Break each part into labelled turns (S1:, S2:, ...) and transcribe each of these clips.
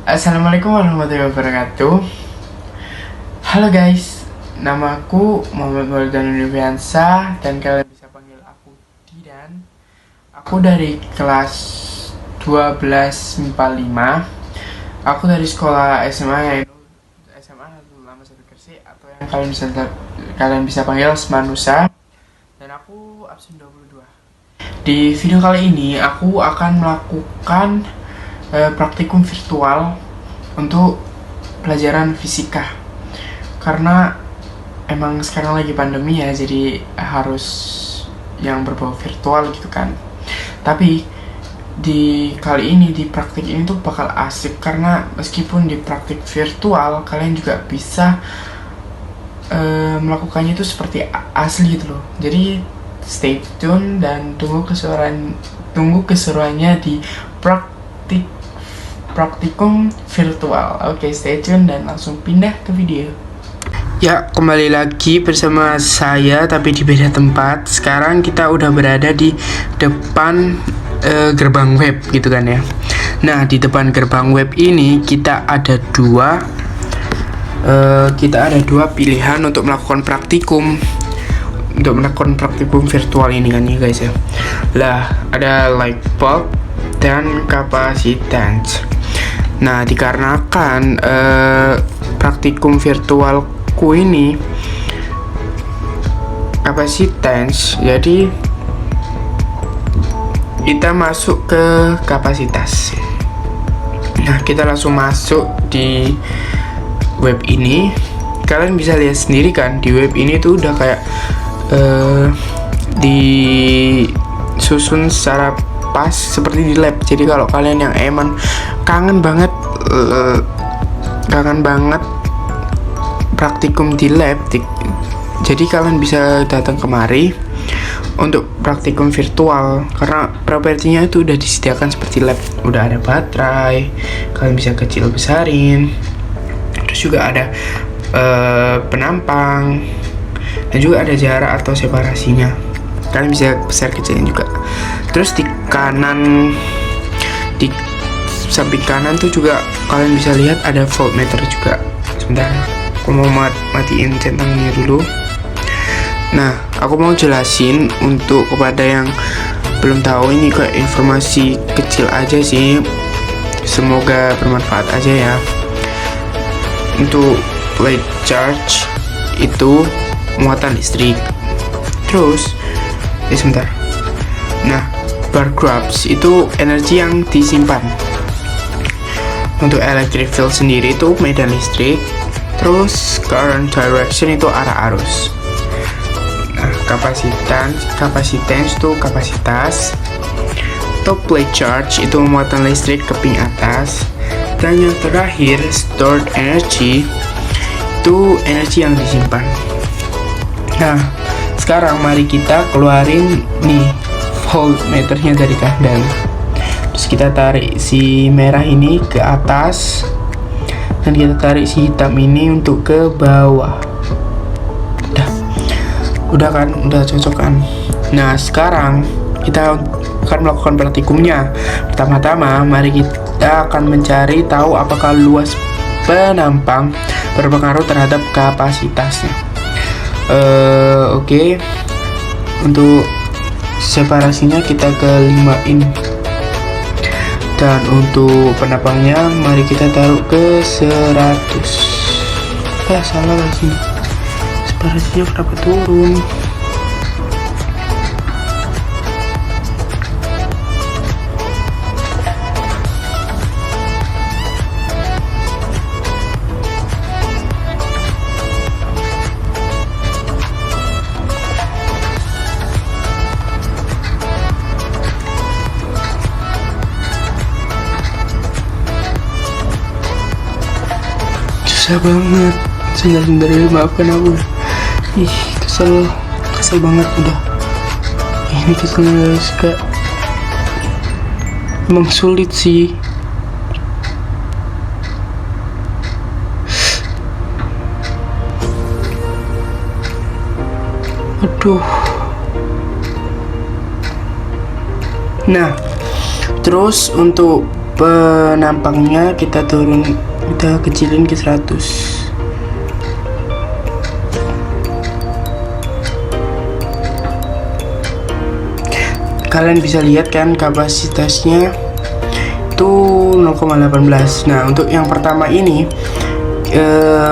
S1: Assalamualaikum warahmatullahi wabarakatuh. Halo guys, namaku Muhammad Mauldan Nurfiansa dan kalian bisa panggil aku Didan. Aku dari kelas 12 MIPA 5. Aku dari sekolah SMA yaitu SMA Lama Satu Gresik atau yang kalian bisa panggil Semanusa. Dan aku absen 22. Di video kali ini aku akan melakukan praktikum virtual untuk pelajaran fisika karena emang sekarang lagi pandemi ya, jadi harus yang berbau virtual gitu kan. Tapi di kali ini, di praktik ini tuh bakal asik karena meskipun di praktik virtual kalian juga bisa melakukannya itu seperti asli gitu loh. Jadi stay tune dan tunggu keseruannya di praktikum virtual. Oke, stay tune dan langsung pindah ke video. Ya, kembali lagi bersama saya tapi di beda tempat. Sekarang kita udah berada di depan gerbang web gitu kan ya. Nah, di depan gerbang web ini kita ada dua pilihan untuk melakukan praktikum virtual ini kan ya guys ya. Lah, ada light bulb dan kapasitas. Nah, dikarenakan praktikum virtualku ini kapasitas, jadi kita masuk ke kapasitas. Nah, kita langsung masuk di web ini. Kalian bisa lihat sendiri kan, di web ini tuh udah kayak disusun secara pas seperti di lab. Jadi kalau kalian yang emang kangen banget praktikum di lab, jadi kalian bisa datang kemari untuk praktikum virtual karena propertinya itu udah disediakan seperti lab. Udah ada baterai, kalian bisa kecil besarin, terus juga ada penampang dan juga ada jarak atau separasinya. Kalian bisa besar kecilin juga. Terus di samping kanan tuh juga kalian bisa lihat ada voltmeter juga. Sebentar, aku mau matiin centangnya dulu. Nah, aku mau jelasin untuk kepada yang belum tahu, ini kayak informasi kecil aja sih. Semoga bermanfaat aja ya. Untuk plate charge itu muatan listrik. Terus sebentar. Nah, bar graphs itu energi yang disimpan. Untuk electric field sendiri itu medan listrik. Terus current direction itu arah arus. Nah, kapasitas itu kapasitas. Top plate charge itu muatan listrik ke pin atas. Dan yang terakhir stored energy itu energi yang disimpan. Nah, sekarang mari kita keluarin nih voltmeternya dari kandang. Terus kita tarik si merah ini ke atas dan kita tarik si hitam ini untuk ke bawah. Udah kan, udah cocok kan. Nah, sekarang kita akan melakukan praktikumnya. Pertama-tama mari kita akan mencari tahu apakah luas penampang berpengaruh terhadap kapasitasnya. Oke. Untuk separasinya kita ke 5 in. Dan untuk penampangnya mari kita taruh ke 100. Salah lagi. Separasinya kenapa turun? Susah banget. Sebentar ya, maafkan aku. Kesel banget udah. Ini kesel guys, kak. Emang sulit sih. Aduh. Nah, terus untuk penampangnya kita kecilin ke 100. Kalian bisa lihat kan kapasitasnya itu 0,18. Nah, untuk yang pertama ini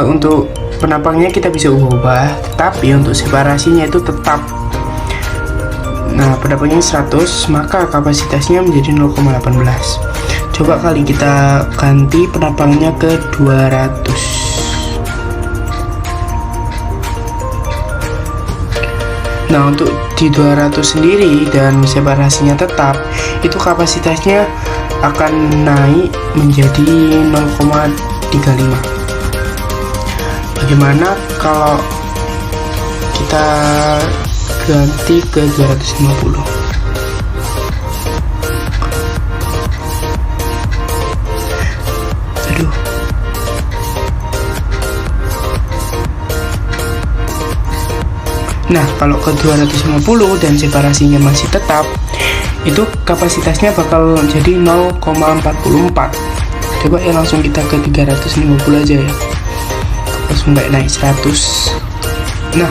S1: untuk penampangnya kita bisa ubah, tapi untuk separasinya itu tetap. Nah, penampangnya 100, maka kapasitasnya menjadi 0,18. Coba kali kita ganti penampangnya ke 200. Nah, untuk di 200 sendiri dan separasinya tetap, itu kapasitasnya akan naik menjadi 0,35. Bagaimana kalau kita ganti ke 250? Aduh. Nah, kalau ke 250 dan separasinya masih tetap, itu kapasitasnya bakal jadi 0,44. Coba ya langsung kita ke 350 aja ya. Langsung naik 100. Nah,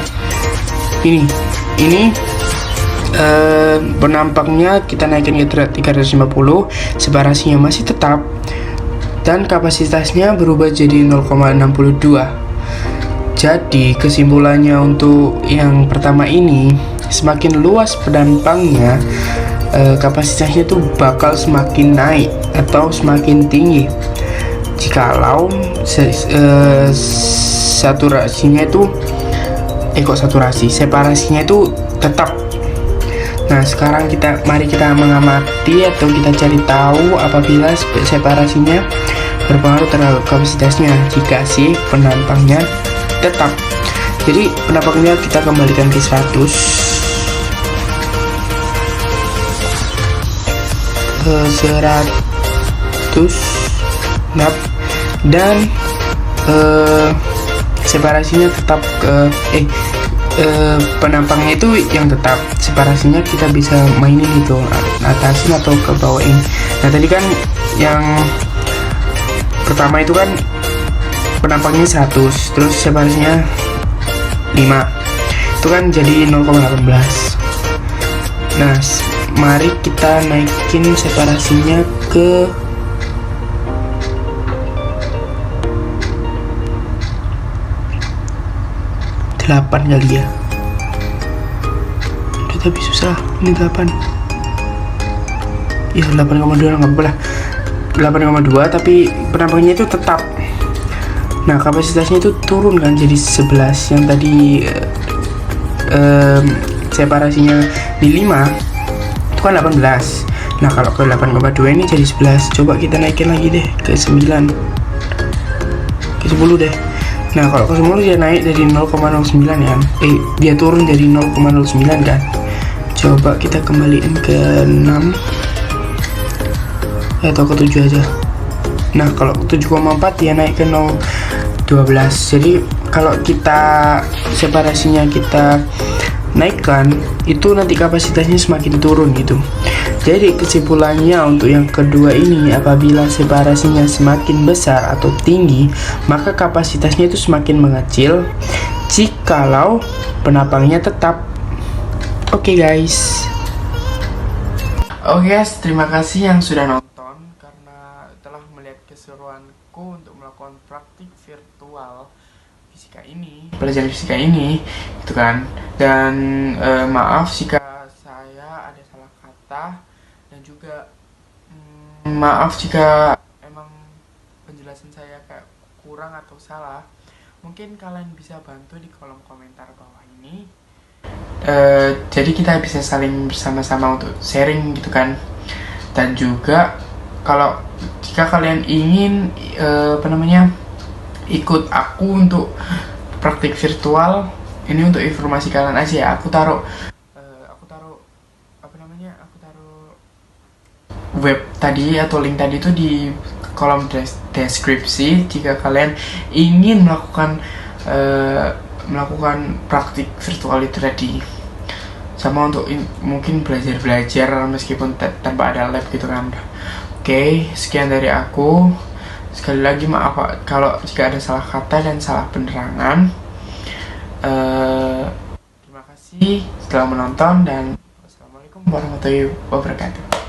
S1: ini penampangnya kita naikin ke 350, separasinya masih tetap, dan kapasitasnya berubah jadi 0,62. Jadi kesimpulannya untuk yang pertama ini, semakin luas penampangnya, kapasitasnya itu bakal semakin naik atau semakin tinggi jikalau separasinya itu tetap. Nah, sekarang mari kita mengamati atau kita cari tahu apabila separasinya berpengaruh terhadap kapasitasnya jika si penampangnya tetap. Jadi penampangnya kita kembalikan ke 100. Dan separasinya tetap penampangnya itu yang tetap, separasinya kita bisa mainin itu, atasin atau ke bawain. Nah, tadi kan yang pertama itu kan penampangnya 100, terus separasinya 5, itu kan jadi 0,18. Nah, mari kita naikin separasinya ke 8 kali ya. Udah, tapi susah, ini 8 ya, 8,2 nggak apa-apa lah, 8,2, tapi penampangnya itu tetap. Nah, kapasitasnya itu turun kan jadi 11. Yang tadi separasinya di 5 itu kan 18. Nah, kalau ke 8,2 ini jadi 11. Coba kita naikin lagi deh ke 9, ke 10 deh. Nah, kalau ke 10 dia naik dari 0,09 kan, dia turun jadi 0,09 kan. Coba kita kembaliin ke 6 atau ke 7 aja. Nah, kalau 7,4 dia naik ke 0,12. Jadi kalau kita separasinya kita naikkan, itu nanti kapasitasnya semakin turun gitu. Jadi kesimpulannya untuk yang kedua ini, apabila separasinya semakin besar atau tinggi, maka kapasitasnya itu semakin mengecil jikalau penampangnya tetap. Oke guys. Oke guys, terima kasih yang sudah nonton karena telah melihat keseruanku untuk melakukan praktik virtual pelajaran fisika ini gitu kan. Dan maaf jika saya ada salah kata, dan juga maaf jika emang penjelasan saya kayak kurang atau salah. Mungkin kalian bisa bantu di kolom komentar bawah ini. Jadi kita bisa saling bersama-sama untuk sharing gitu kan. Dan juga kalau jika kalian ingin ikut aku untuk praktik virtual ini, untuk informasi kalian aja ya, aku taruh web tadi atau link tadi itu di kolom deskripsi jika kalian ingin melakukan praktik virtual itu tadi, sama untuk mungkin belajar meskipun tanpa ada lab gitu kan. Oke, sekian dari aku. Sekali lagi maaf kalau jika ada salah kata dan salah penerangan. Terima kasih telah menonton dan wassalamualaikum warahmatullahi wabarakatuh.